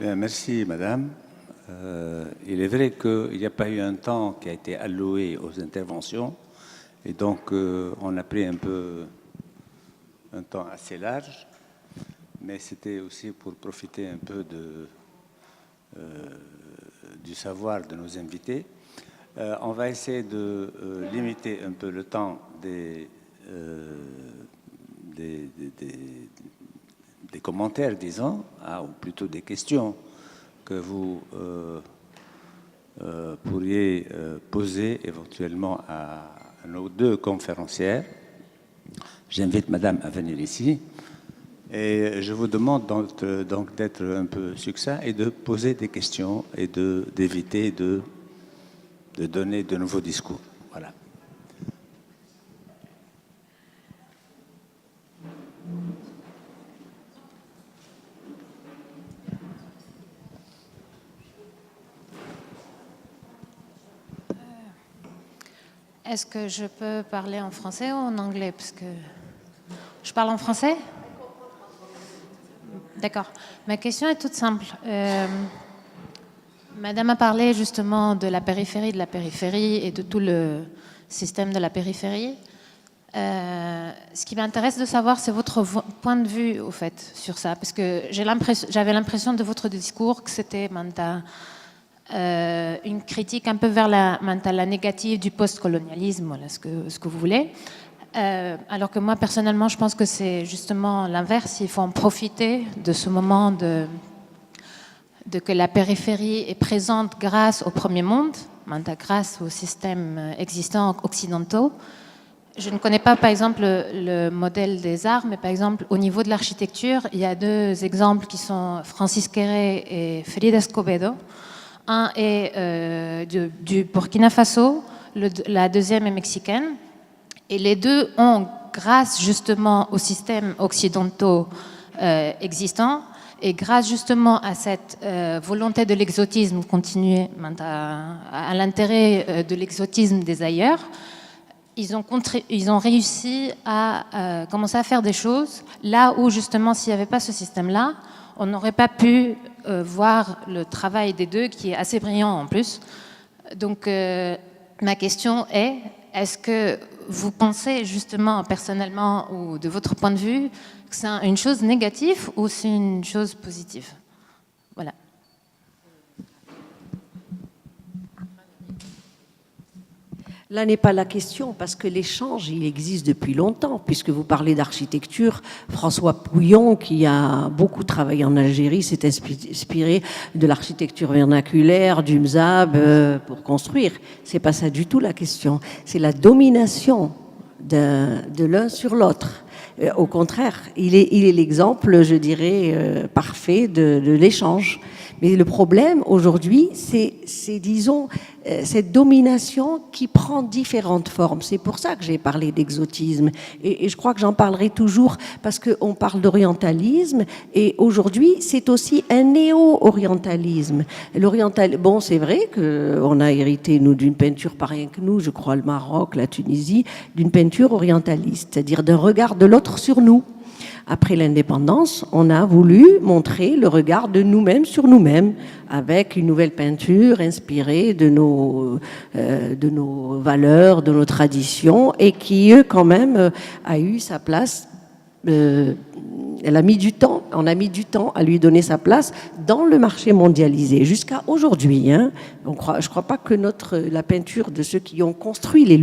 Bien, merci, madame. Il est vrai qu'il n'y a pas eu un temps qui a été alloué aux interventions, et donc on a pris un temps assez large, mais c'était aussi pour profiter un peu du savoir de nos invités. On va essayer de limiter un peu le temps des commentaires, disons, ou plutôt des questions que vous pourriez poser éventuellement à nos deux conférencières. J'invite madame à venir ici et je vous demande donc d'être un peu succinct et de poser des questions et d'éviter de donner de nouveaux discours. Voilà. Est-ce que je peux parler en français ou en anglais? Parce que je parle en français? D'accord. Ma question est toute simple. Madame a parlé justement de la périphérie et de tout le système de la périphérie. Ce qui m'intéresse de savoir, c'est votre point de vue, au fait, sur ça. Parce que j'avais l'impression de votre discours que c'était une critique un peu vers la négative du post-colonialisme, voilà, ce que vous voulez. Alors que moi, personnellement, je pense que c'est justement l'inverse. Il faut en profiter de ce moment de que la périphérie est présente grâce au premier monde, grâce aux systèmes existants occidentaux. Je ne connais pas, par exemple, le modèle des arts, mais par exemple, au niveau de l'architecture, il y a deux exemples qui sont Francis Quéré et Frida Escobedo. Un est du Burkina Faso, la deuxième est mexicaine. Et les deux ont, grâce justement aux systèmes occidentaux existants, et grâce justement à cette volonté de l'exotisme, continuer à l'intérêt de l'exotisme des ailleurs, ils ont réussi à commencer à faire des choses là où justement s'il n'y avait pas ce système-là, on n'aurait pas pu voir le travail des deux qui est assez brillant en plus. Donc ma question est, est-ce que vous pensez justement personnellement ou de votre point de vue que c'est une chose négative ou c'est une chose positive? Voilà. Là n'est pas la question, parce que l'échange, il existe depuis longtemps, puisque vous parlez d'architecture. François Pouillon, qui a beaucoup travaillé en Algérie, s'est inspiré de l'architecture vernaculaire, du mzab, pour construire. C'est pas ça du tout la question. C'est la domination de l'un sur l'autre. Au contraire, il est l'exemple, je dirais, parfait de l'échange. Mais le problème aujourd'hui, c'est disons, cette domination qui prend différentes formes. C'est pour ça que j'ai parlé d'exotisme. Et je crois que j'en parlerai toujours parce qu'on parle d'orientalisme. Et aujourd'hui, c'est aussi un néo-orientalisme. Bon, c'est vrai qu'on a hérité, nous, d'une peinture, pas rien que nous, je crois, le Maroc, la Tunisie, d'une peinture orientaliste, c'est-à-dire d'un regard de l'autre sur nous. Après l'indépendance, on a voulu montrer le regard de nous-mêmes sur nous-mêmes avec une nouvelle peinture inspirée de nos valeurs, de nos traditions et qui, quand même, a eu sa place. On a mis du temps à lui donner sa place dans le marché mondialisé jusqu'à aujourd'hui. Hein. Je crois pas que la peinture de ceux qui ont construit les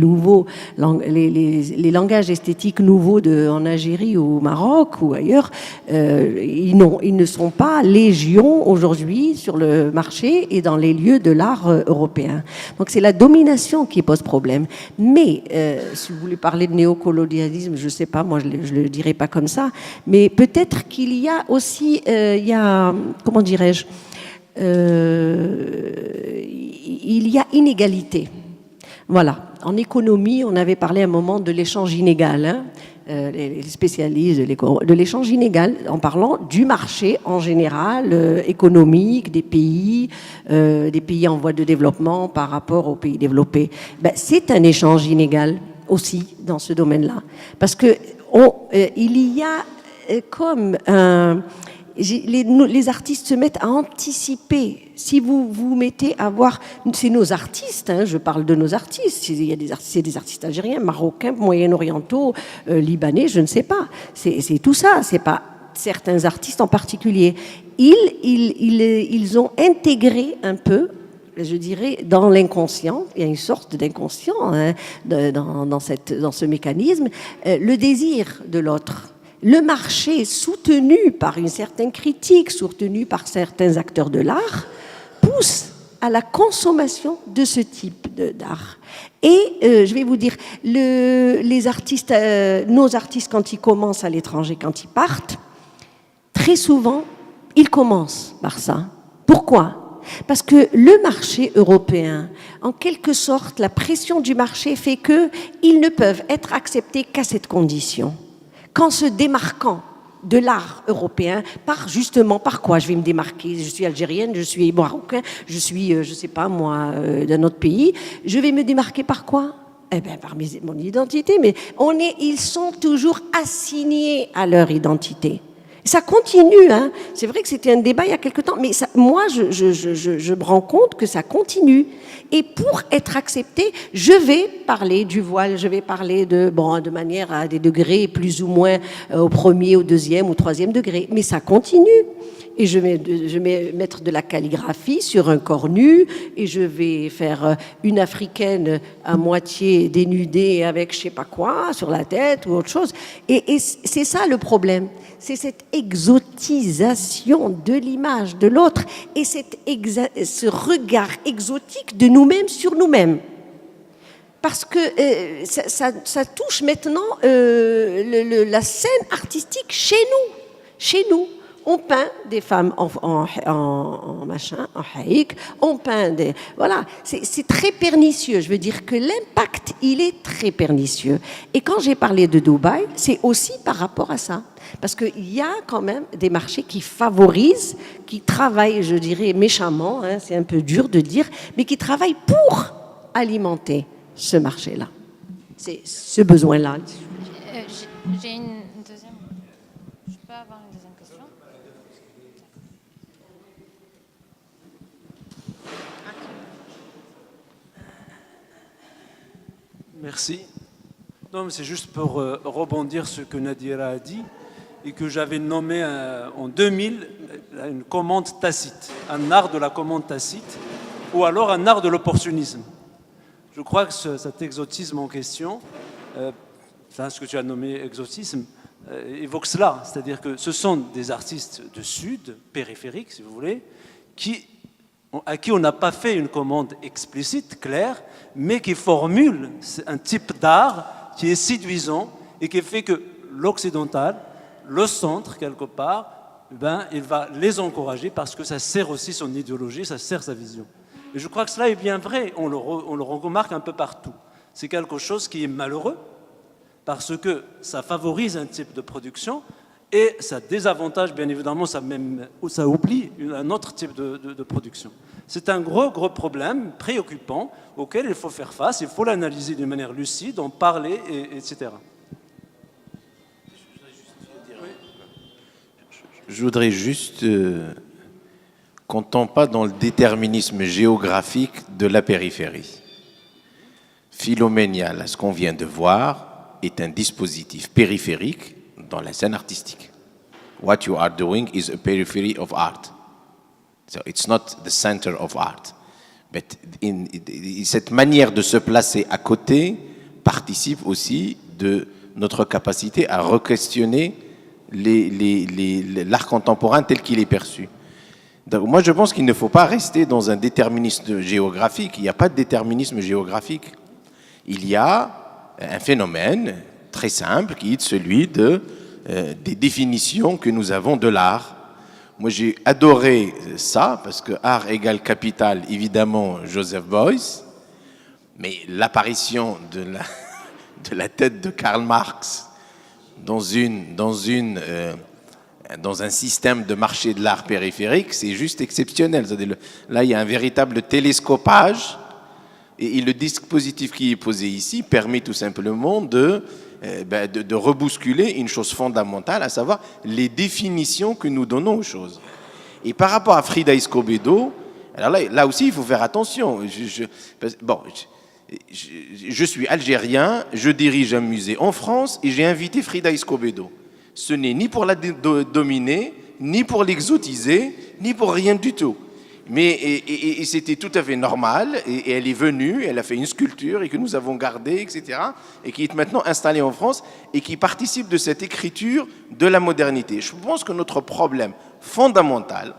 langages esthétiques nouveaux en Algérie ou au Maroc ou ailleurs, ils ne sont pas légion aujourd'hui sur le marché et dans les lieux de l'art européen. Donc c'est la domination qui pose problème. Mais si vous voulez parler de néocolonialisme, je sais pas, moi je le dirais pas comme ça, mais peut-être qu'il y a aussi, comment dirais-je, il y a inégalité. Voilà. En économie, on avait parlé à un moment de l'échange inégal. Hein, les spécialistes de l'échange inégal, en parlant du marché en général, économique, des pays en voie de développement par rapport aux pays développés. C'est un échange inégal aussi dans ce domaine-là. Parce que il y a comme Les artistes se mettent à anticiper. Si vous vous mettez à voir, c'est nos artistes, hein, je parle de nos artistes, il y a des artistes algériens, marocains, moyen-orientaux, libanais, je ne sais pas. C'est tout ça, c'est pas certains artistes en particulier. Ils ont intégré un peu, je dirais, dans l'inconscient, il y a une sorte d'inconscient hein, dans ce mécanisme, le désir de l'autre. Le marché, soutenu par une certaine critique, soutenu par certains acteurs de l'art, pousse à la consommation de ce type d'art. Et je vais vous dire, les artistes, nos artistes, quand ils commencent à l'étranger, quand ils partent, très souvent, ils commencent par ça. Pourquoi ? Parce que le marché européen, en quelque sorte, la pression du marché fait qu'ils ne peuvent être acceptés qu'à cette condition. Qu'en se démarquant de l'art européen, par quoi je vais me démarquer? Je suis algérienne, je suis marocain, je suis, je sais pas moi, d'un autre pays. Je vais me démarquer par quoi? Eh bien, par mon identité. Mais ils sont toujours assignés à leur identité. Ça continue, hein. C'est vrai que c'était un débat il y a quelque temps, mais ça, moi, je me rends compte que ça continue. Et pour être accepté, je vais parler du voile, je vais parler de manière à des degrés plus ou moins au premier, au deuxième, au troisième degré. Mais ça continue. Et je vais mettre de la calligraphie sur un corps nu, et je vais faire une africaine à moitié dénudée avec je sais pas quoi sur la tête ou autre chose. Et c'est ça le problème. C'est cette exotisation de l'image de l'autre et ce regard exotique de nous-mêmes sur nous-mêmes. Parce que ça touche maintenant la scène artistique chez nous. Chez nous. On peint des femmes en haïk, on peint des... Voilà, c'est très pernicieux. Je veux dire que l'impact, il est très pernicieux. Et quand j'ai parlé de Dubaï, c'est aussi par rapport à ça. Parce qu'il y a quand même des marchés qui favorisent, qui travaillent, je dirais, méchamment, hein, c'est un peu dur de dire, mais qui travaillent pour alimenter ce marché-là. C'est ce besoin-là. J'ai une deuxième... Je peux avoir une deuxième question? Merci. Non, mais c'est juste pour rebondir sur ce que Nadira a dit et que j'avais nommé en 2000 une commande tacite, un art de la commande tacite ou alors un art de l'opportunisme. Je crois que cet exotisme en question, ce que tu as nommé exotisme, évoque cela. C'est-à-dire que ce sont des artistes de Sud, périphériques si vous voulez, à qui on n'a pas fait une commande explicite, claire, mais qui formule un type d'art qui est séduisant et qui fait que l'occidental, le centre, quelque part, il va les encourager parce que ça sert aussi son idéologie, ça sert sa vision. Et je crois que cela est bien vrai, on le remarque un peu partout. C'est quelque chose qui est malheureux parce que ça favorise un type de production et ça désavantage, bien évidemment, ça oublie un autre type de production. C'est un gros problème préoccupant auquel il faut faire face, il faut l'analyser d'une manière lucide, en parler, etc. Je voudrais juste qu'on ne tombe pas dans le déterminisme géographique de la périphérie. Philomènia, là, ce qu'on vient de voir, est un dispositif périphérique dans la scène artistique. What you are doing is a periphery of art. So it's not the center of art. But cette manière de se placer à côté participe aussi de notre capacité à re-questionner l'art contemporain tel qu'il est perçu. Donc, moi, je pense qu'il ne faut pas rester dans un déterminisme géographique. Il n'y a pas de déterminisme géographique. Il y a un phénomène très simple qui est celui des définitions que nous avons de l'art. Moi, j'ai adoré ça, parce que art égale capital, évidemment, Joseph Beuys, mais l'apparition de la tête de Karl Marx dans un système de marché de l'art périphérique, c'est juste exceptionnel. C'est-à-dire, là, il y a un véritable télescopage, Et le dispositif qui est posé ici permet tout simplement de rebousculer une chose fondamentale, à savoir les définitions que nous donnons aux choses. Et par rapport à Frida Escobedo, alors là aussi, il faut faire attention. Je suis algérien, je dirige un musée en France et j'ai invité Frida Escobedo. Ce n'est ni pour la dominer, ni pour l'exotiser, ni pour rien du tout. Mais c'était tout à fait normal, et elle est venue, elle a fait une sculpture et que nous avons gardée, etc., et qui est maintenant installée en France et qui participe de cette écriture de la modernité. Je pense que notre problème fondamental,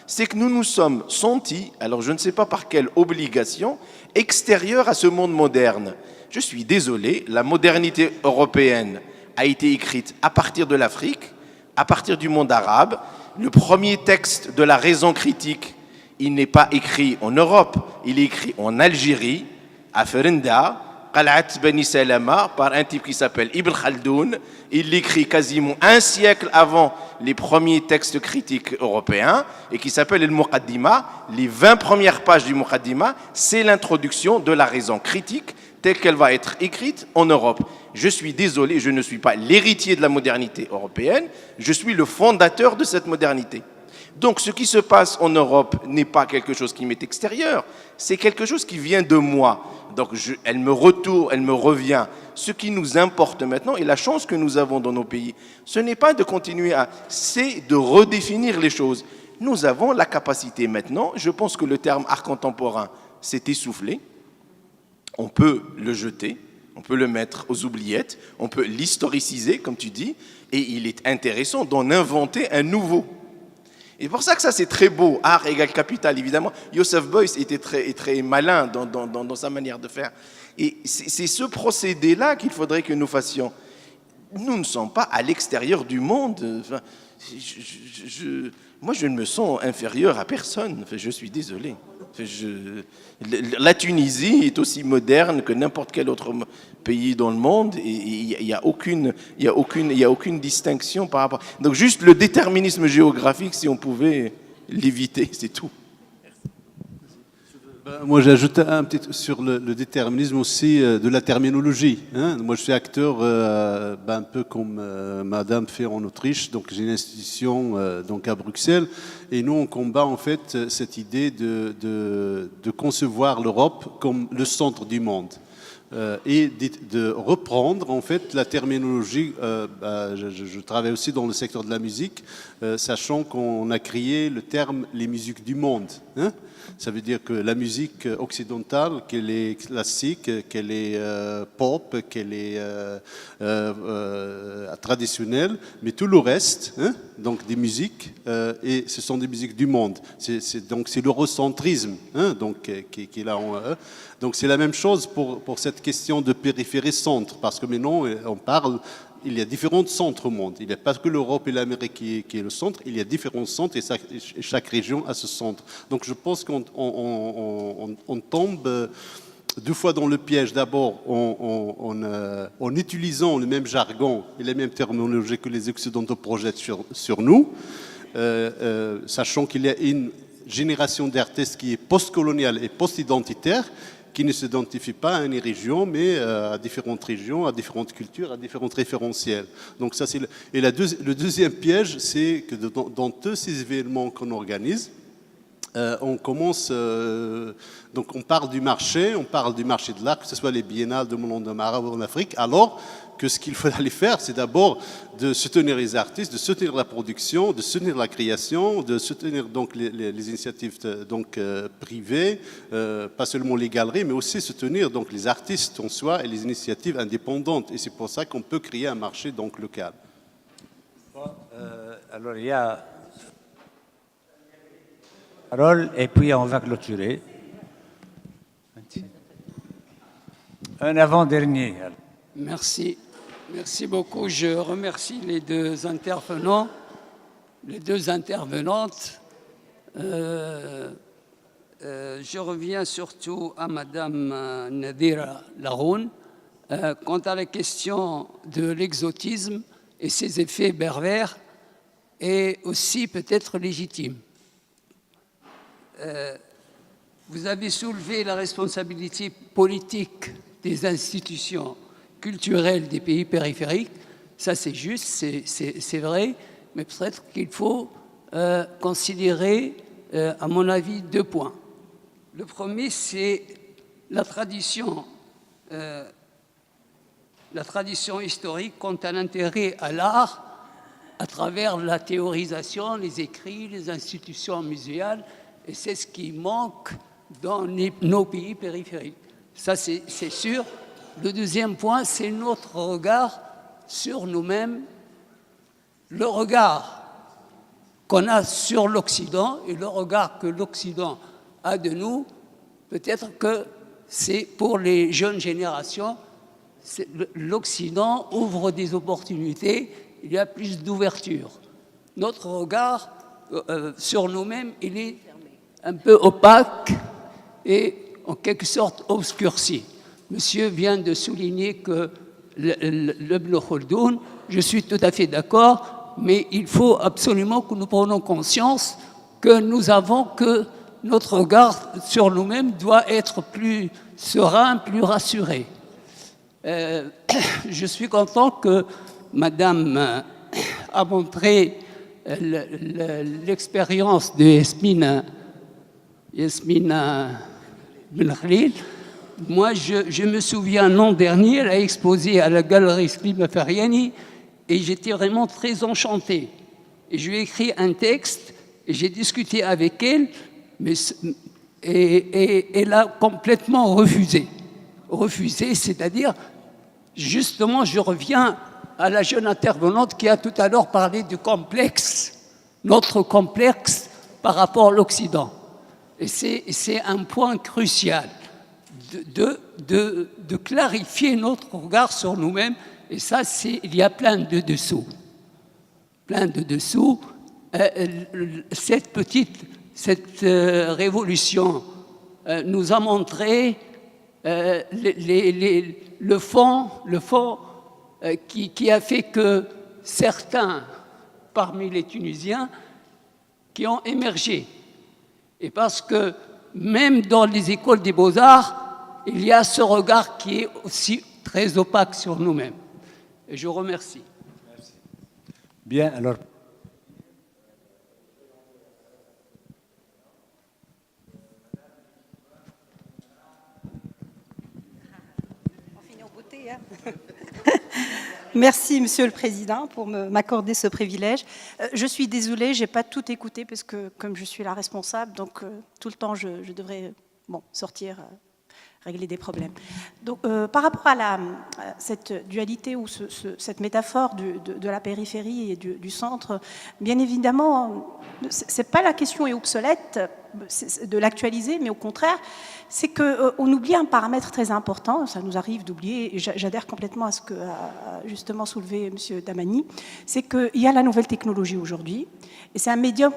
c'est que nous nous sommes sentis, alors je ne sais pas par quelle obligation, extérieurs à ce monde moderne. Je suis désolé, la modernité européenne a été écrite à partir de l'Afrique, à partir du monde arabe. Le premier texte de la raison critique, il n'est pas écrit en Europe, il est écrit en Algérie, à Ferinda, Qalat Bani Salama, par un type qui s'appelle Ibn Khaldoun. Il l'écrit quasiment un siècle avant les premiers textes critiques européens et qui s'appelle El Muqaddima. Les 20 premières pages du Muqaddima, c'est l'introduction de la raison critique telle qu'elle va être écrite en Europe. Je suis désolé, je ne suis pas l'héritier de la modernité européenne, je suis le fondateur de cette modernité. Donc ce qui se passe en Europe n'est pas quelque chose qui m'est extérieur, c'est quelque chose qui vient de moi. Donc elle me revient. Ce qui nous importe maintenant, et la chance que nous avons dans nos pays, ce n'est pas de continuer c'est de redéfinir les choses. Nous avons la capacité maintenant, je pense que le terme art contemporain s'est essoufflé, on peut le jeter, on peut le mettre aux oubliettes, on peut l'historiciser, comme tu dis, et il est intéressant d'en inventer un nouveau. Et pour ça que ça c'est très beau, art égale capital, évidemment. Joseph Beuys était très malin dans sa manière de faire. Et c'est ce procédé-là qu'il faudrait que nous fassions. Nous ne sommes pas à l'extérieur du monde. Enfin, moi, je ne me sens inférieur à personne. Enfin, je suis désolé. La Tunisie est aussi moderne que n'importe quel autre pays dans le monde et il n'y a aucune distinction par rapport. Donc juste le déterminisme géographique, si on pouvait l'éviter, c'est tout. Moi, j'ai ajouté un petit sur le déterminisme aussi de la terminologie. Moi, je suis acteur un peu comme Madame fait en Autriche. Donc, j'ai une institution donc à Bruxelles, et nous on combat en fait cette idée de concevoir l'Europe comme le centre du monde. Et de reprendre en fait la terminologie. Je travaille aussi dans le secteur de la musique, sachant qu'on a créé le terme les musiques du monde. Ça veut dire que la musique occidentale, qu'elle est classique, qu'elle est pop, qu'elle est traditionnelle, mais tout le reste, donc des musiques, et ce sont des musiques du monde. Donc c'est l'eurocentrisme donc qui est là. Donc c'est la même chose pour cette question de périphérie-centre, parce que maintenant on parle. Il y a différents centres au monde. Il n'y a pas que l'Europe et l'Amérique qui est le centre. Il y a différents centres et chaque région a ce centre. Donc je pense qu'on tombe deux fois dans le piège. D'abord en utilisant le même jargon et les mêmes terminologies que les Occidentaux projettent sur nous, sachant qu'il y a une génération d'artistes qui est post-coloniale et post-identitaire, qui ne s'identifie pas à une région, mais à différentes régions, à différentes cultures, à différents référentiels. Donc ça, c'est le deuxième piège, c'est que dans tous ces événements qu'on organise, on commence, donc on parle du marché de l'art, que ce soit les biennales de monde arabe ou en Afrique, alors que ce qu'il faut aller faire, c'est d'abord de soutenir les artistes, de soutenir la production, de soutenir la création, de soutenir donc les initiatives donc privées, pas seulement les galeries, mais aussi soutenir donc les artistes en soi et les initiatives indépendantes. Et c'est pour ça qu'on peut créer un marché donc local. Alors il y a parole et puis on va clôturer. Un avant-dernier. Merci. Merci beaucoup. Je remercie les deux intervenants, les deux intervenantes. Je reviens surtout à Madame Nadira Laroun. Quant à la question de l'exotisme et ses effets pervers, et aussi peut-être légitimes. vous avez soulevé la responsabilité politique des institutions culturelles des pays périphériques. Ça, c'est juste, c'est vrai, mais peut-être qu'il faut considérer, à mon avis, 2 points. Le premier, c'est la tradition historique quant à l'intérêt à l'art à travers la théorisation, les écrits, les institutions muséales, et c'est ce qui manque dans nos pays périphériques. Ça, c'est sûr. Le deuxième point, c'est notre regard sur nous-mêmes, le regard qu'on a sur l'Occident et le regard que l'Occident a de nous. Peut-être que c'est pour les jeunes générations, l'Occident ouvre des opportunités, il y a plus d'ouverture. Notre regard sur nous-mêmes, il est un peu opaque et en quelque sorte obscurci. Monsieur vient de souligner que l'Ibn Khaldoun, je suis tout à fait d'accord, mais il faut absolument que nous prenions conscience que notre regard sur nous-mêmes doit être plus serein, plus rassuré. Je suis content que Madame a montré l'expérience de Yasmina Ben Khalil. Moi, je me souviens, l'an dernier, elle a exposé à la galerie Slim Fariani et j'étais vraiment très enchanté. Et je lui ai écrit un texte et j'ai discuté avec elle, et elle a complètement refusé. Refusé, c'est-à-dire, justement, je reviens à la jeune intervenante qui a tout à l'heure parlé du complexe, notre complexe par rapport à l'Occident. Et c'est un point crucial de clarifier notre regard sur nous-mêmes. Et ça, il y a plein de dessous. Plein de dessous. Cette révolution nous a montré le fond qui a fait que certains, parmi les Tunisiens, qui ont émergé. Et parce que même dans les écoles des beaux-arts, il y a ce regard qui est aussi très opaque sur nous-mêmes. Et je vous remercie. Merci. Bien, alors. Merci, Monsieur le Président, pour m'accorder ce privilège. Je suis désolée, je n'ai pas tout écouté parce que, comme je suis la responsable, donc tout le temps, je devrais sortir, régler des problèmes. Donc, par rapport à cette dualité ou cette métaphore de la périphérie et du centre, bien évidemment, c'est pas la question est obsolète de l'actualiser, mais au contraire, c'est qu'on oublie un paramètre très important, ça nous arrive d'oublier, et j'adhère complètement à ce que a justement soulevé M. Damani, c'est qu'il y a la nouvelle technologie aujourd'hui, et c'est un médium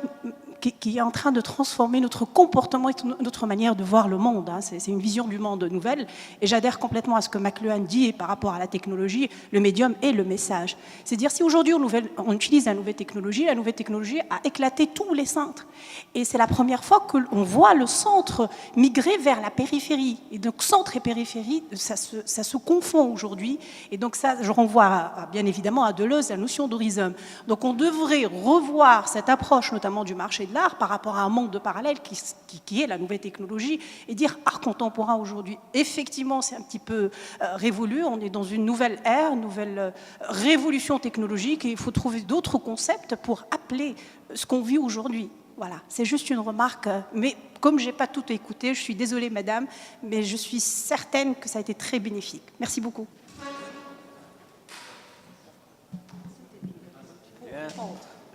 qui est en train de transformer notre comportement et notre manière de voir le monde. Hein. C'est une vision du monde nouvelle, et j'adhère complètement à ce que McLuhan dit par rapport à la technologie, le médium et le message. C'est-à-dire, si aujourd'hui on utilise la nouvelle technologie a éclaté tous les centres. Et c'est la première fois qu'on voit le centre migrer vers la périphérie. Et donc, centre et périphérie, ça se confond aujourd'hui. Et donc, ça, je renvoie bien évidemment à Deleuze, la notion d'horizon. Donc, on devrait revoir cette approche, notamment du marché de l'art, par rapport à un monde de parallèle qui est la nouvelle technologie, et dire art contemporain aujourd'hui, effectivement, c'est un petit peu révolu. On est dans une nouvelle ère, une nouvelle révolution technologique, et il faut trouver d'autres concepts pour appeler ce qu'on vit aujourd'hui. Voilà, c'est juste une remarque, mais comme je n'ai pas tout écouté, je suis désolée, madame, mais je suis certaine que ça a été très bénéfique. Merci beaucoup.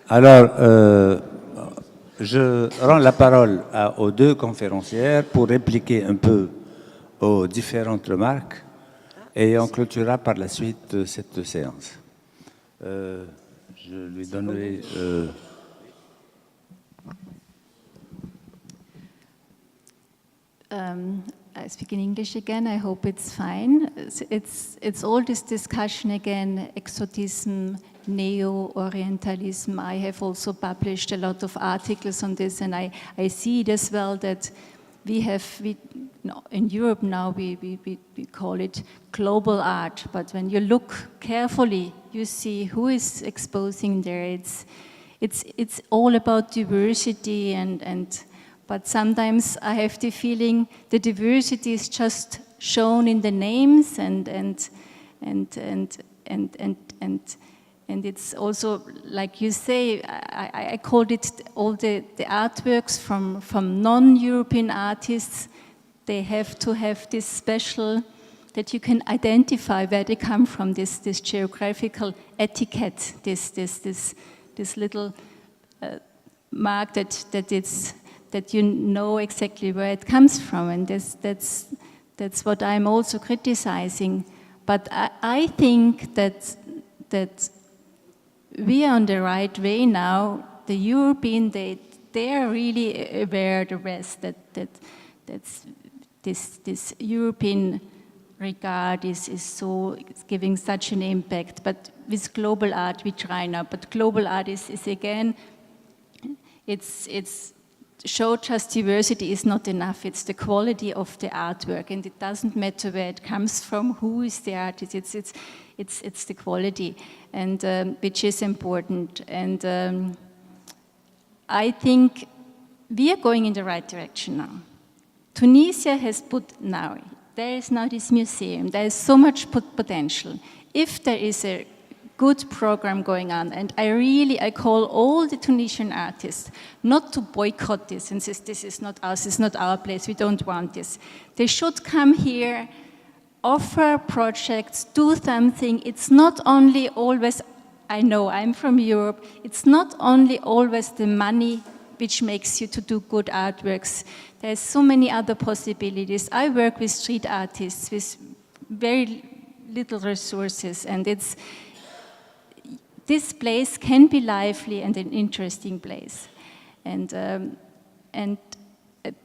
Alors, je rends la parole aux deux conférencières pour répliquer un peu aux différentes remarques et on clôturera par la suite cette séance. Je lui donnerai... I speak in English again. I hope it's fine. It's all this discussion again, exotism, neo-orientalism. I have also published a lot of articles on this, and I see it as well that in Europe now we call it global art, but when you look carefully, you see who is exposing there. It's all about diversity, but sometimes I have the feeling the diversity is just shown in the names and it's also, like you say, I called it all the artworks from non-European artists. They have to have this special, that you can identify where they come from, this geographical etiquette, this little mark that you know exactly where it comes from, and that's what I'm also criticizing. But I think that we are on the right way now. The European, they are really aware of the rest that's this European regard is giving such an impact. But with global art we try now. But global art is again, it's show just diversity is not enough. It's the quality of the artwork, and it doesn't matter where it comes from, who is the artist. It's the quality, and which is important. And I think we are going in the right direction now. Tunisia has there is now this museum. There is so much potential. If there is a good program going on, and I call all the Tunisian artists not to boycott this and say, this is not us, it's not our place, we don't want this. They should come here, offer projects, do something. It's not only always, I know I'm from Europe, it's not only always the money which makes you to do good artworks. There's so many other possibilities. I work with street artists with very little resources, and this place can be lively and an interesting place. And a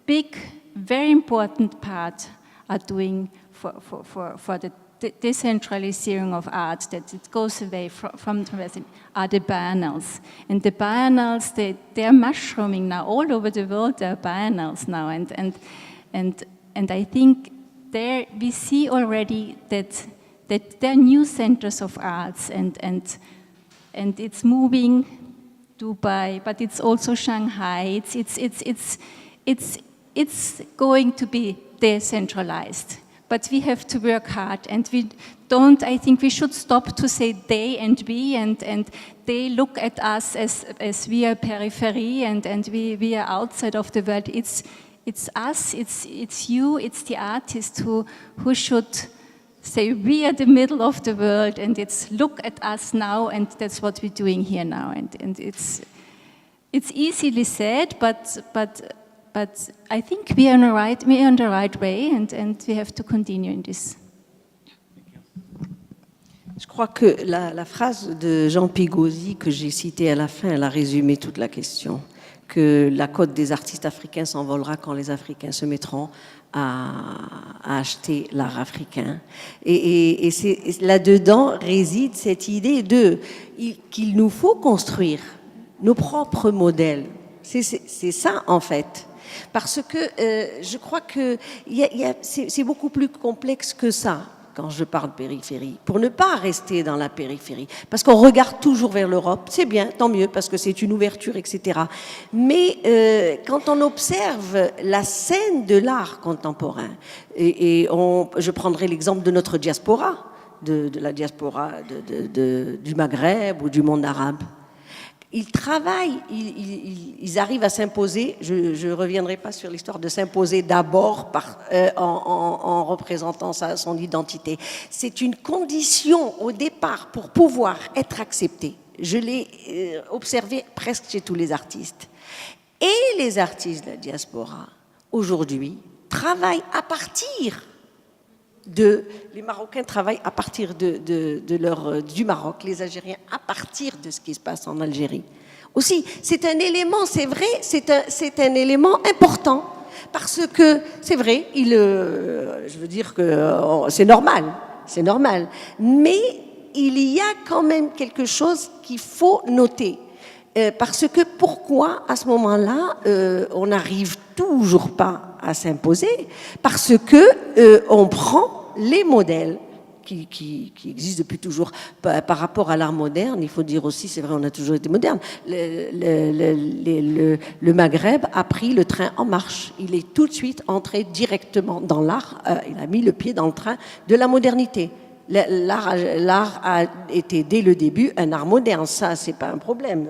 big, very important part are doing for the decentralizing of art, that it goes away from the West, are the biennales. And the biennales, they are mushrooming now. All over the world there are biennales now. And I think there we see already that there are new centers of arts, and it's moving Dubai, but it's also Shanghai. It's going to be decentralized. But we have to work hard, and I think we should stop to say they and we, and they look at us as we are periphery, and we are outside of the world. It's us, it's you, it's the artist who should say we are the middle of the world, and it's look at us now, and that's what we're doing here now. And it's easily said, but I think we are on the right way, and we have to continue in this. Je crois que la phrase de Jean Pigozzi que j'ai citée à la fin, elle a résumé toute la question. Que la cote des artistes africains s'envolera quand les Africains se mettront à acheter l'art africain. Et là-dedans réside cette idée qu'il nous faut construire nos propres modèles. C'est ça, en fait. Parce que je crois que c'est beaucoup plus complexe que ça quand je parle périphérie, pour ne pas rester dans la périphérie. Parce qu'on regarde toujours vers l'Europe, c'est bien, tant mieux, parce que c'est une ouverture, etc. Mais quand on observe la scène de l'art contemporain, je prendrai l'exemple de notre diaspora, de la diaspora du Maghreb ou du monde arabe. Ils travaillent, ils arrivent à s'imposer. Je ne reviendrai pas sur l'histoire de s'imposer d'abord en représentant son identité. C'est une condition au départ pour pouvoir être accepté. Je l'ai observé presque chez tous les artistes. Et les artistes de la diaspora, aujourd'hui, travaillent à partir les Marocains travaillent à partir du Maroc, les Algériens à partir de ce qui se passe en Algérie. Aussi, c'est un élément, c'est vrai, c'est un élément important, parce que c'est vrai, je veux dire que c'est normal, mais il y a quand même quelque chose qu'il faut noter. Parce que pourquoi, à ce moment-là, on n'arrive toujours pas à s'imposer? Parce que on prend les modèles qui existent depuis toujours. Par rapport à l'art moderne, il faut dire aussi, c'est vrai, on a toujours été moderne. Le Maghreb a pris le train en marche. Il est tout de suite entré directement dans l'art. Il a mis le pied dans le train de la modernité. L'art a été dès le début un art moderne, ça c'est pas un problème.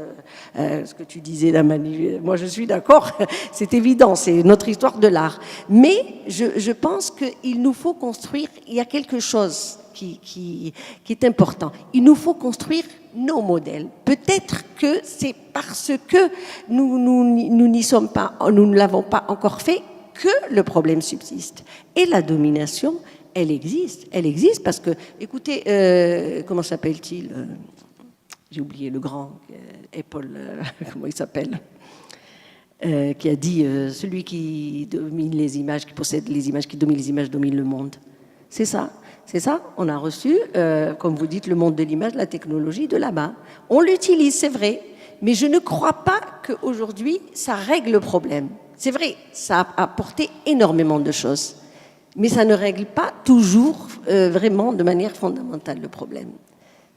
Ce que tu disais, moi je suis d'accord, c'est évident, c'est notre histoire de l'art. Mais je pense qu'il nous faut construire, il y a quelque chose qui est important. Il nous faut construire nos modèles. Peut-être que c'est parce que nous n'y sommes pas, nous ne l'avons pas encore fait, que le problème subsiste. Et la domination, elle existe parce que, écoutez, comment s'appelle-t-il? J'ai oublié le grand, Paul, comment il s'appelle? Qui a dit celui qui domine les images, qui possède les images, qui domine les images, domine le monde. C'est ça. On a reçu, comme vous dites, le monde de l'image, la technologie de là-bas. On l'utilise, c'est vrai, mais je ne crois pas qu'aujourd'hui, ça règle le problème. C'est vrai, ça a apporté énormément de choses. Mais ça ne règle pas toujours vraiment de manière fondamentale le problème.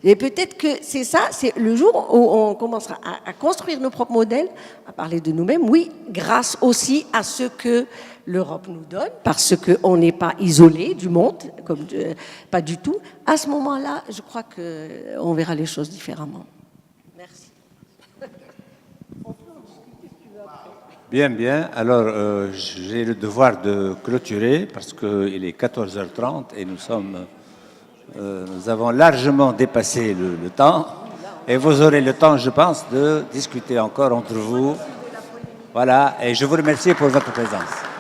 Et peut-être que c'est ça, c'est le jour où on commencera à construire nos propres modèles, à parler de nous-mêmes, oui, grâce aussi à ce que l'Europe nous donne, parce qu'on n'est pas isolé du monde, pas du tout. À ce moment-là, je crois qu'on verra les choses différemment. Merci. Bien. Alors, j'ai le devoir de clôturer parce qu'il est 14h30 et nous avons largement dépassé le temps. Et vous aurez le temps, je pense, de discuter encore entre vous. Voilà, et je vous remercie pour votre présence.